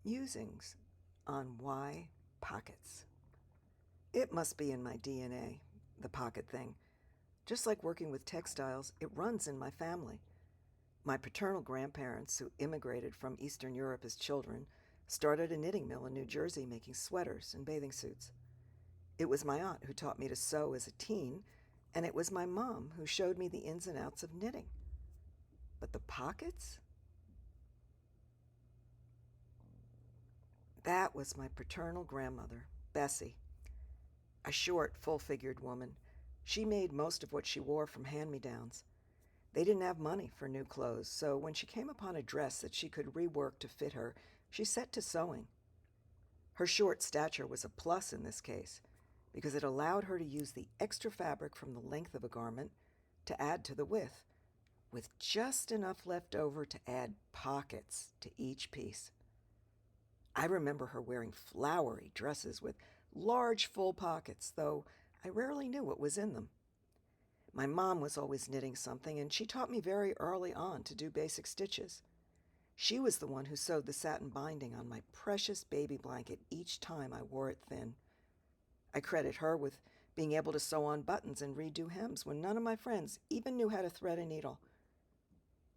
Musings on why pockets. It must be in my DNA, the pocket thing. Just like working with textiles, it runs in my family. My paternal grandparents, who immigrated from Eastern Europe as children, started a knitting mill in New Jersey making sweaters and bathing suits. It was my aunt who taught me to sew as a teen, and it was my mom who showed me the ins and outs of knitting. But the pockets? That was my paternal grandmother, Bessie. A short, full-figured woman. She made most of what she wore from hand-me-downs. They didn't have money for new clothes, so when she came upon a dress that she could rework to fit her, she set to sewing. Her short stature was a plus in this case, because it allowed her to use the extra fabric from the length of a garment to add to the width, with just enough left over to add pockets to each piece. I remember her wearing flowery dresses with large, full pockets, though I rarely knew what was in them. My mom was always knitting something, and she taught me very early on to do basic stitches. She was the one who sewed the satin binding on my precious baby blanket each time I wore it thin. I credit her with being able to sew on buttons and redo hems when none of my friends even knew how to thread a needle.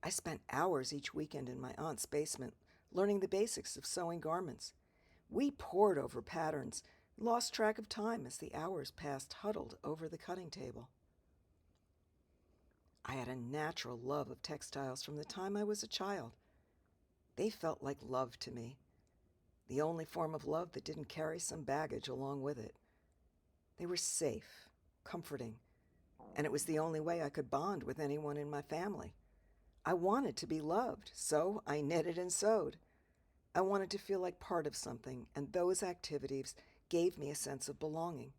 I spent hours each weekend in my aunt's basement learning the basics of sewing garments. We pored over patterns, lost track of time as the hours passed huddled over the cutting table. I had a natural love of textiles from the time I was a child. They felt like love to me, the only form of love that didn't carry some baggage along with it. They were safe, comforting, and it was the only way I could bond with anyone in my family. I wanted to be loved, so I knitted and sewed. I wanted to feel like part of something, and those activities gave me a sense of belonging.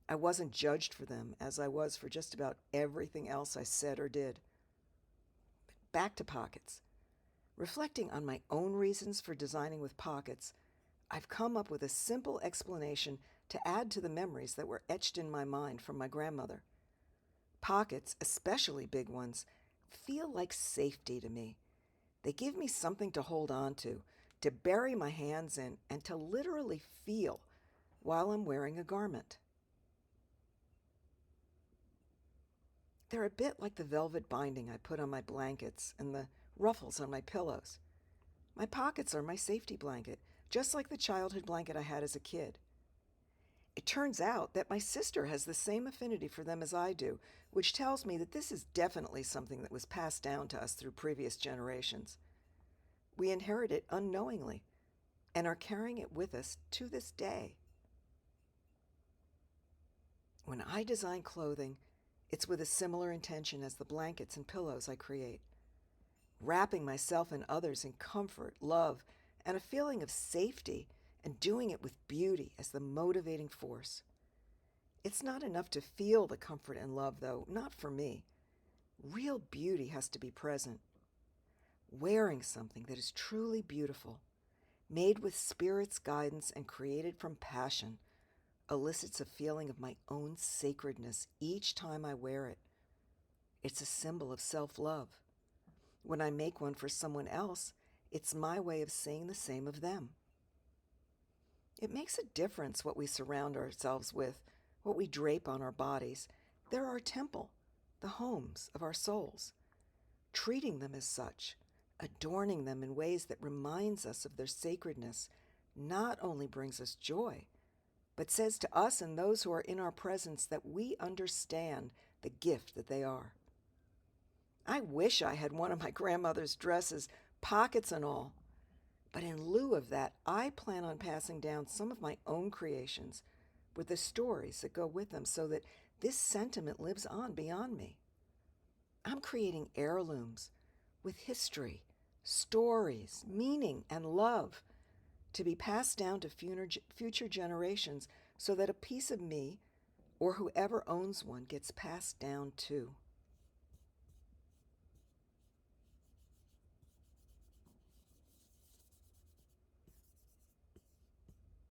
I wasn't judged for them as I was for just about everything else I said or did. But back to pockets. Reflecting on my own reasons for designing with pockets, I've come up with a simple explanation to add to the memories that were etched in my mind from my grandmother. Pockets, especially big ones, feel like safety to me. They give me something to hold on to bury my hands in, and to literally feel while I'm wearing a garment. They're a bit like the velvet binding I put on my blankets and the ruffles on my pillows. My pockets are my safety blanket, just like the childhood blanket I had as a kid. It turns out that my sister has the same affinity for them as I do, which tells me that this is definitely something that was passed down to us through previous generations. We inherit it unknowingly and are carrying it with us to this day. When I design clothing, it's with a similar intention as the blankets and pillows I create, wrapping myself and others in comfort, love, and a feeling of safety, and doing it with beauty as the motivating force. It's not enough to feel the comfort and love, though, not for me. Real beauty has to be present. Wearing something that is truly beautiful, made with spirit's guidance and created from passion, elicits a feeling of my own sacredness each time I wear it. It's a symbol of self-love. When I make one for someone else, it's my way of saying the same of them. It makes a difference what we surround ourselves with, what we drape on our bodies. They're our temple, the homes of our souls. Treating them as such, adorning them in ways that reminds us of their sacredness, not only brings us joy, but says to us and those who are in our presence that we understand the gift that they are. I wish I had one of my grandmother's dresses, pockets and all. But in lieu of that, I plan on passing down some of my own creations with the stories that go with them so that this sentiment lives on beyond me. I'm creating heirlooms with history, stories, meaning, and love to be passed down to future generations so that a piece of me, or whoever owns one, gets passed down too.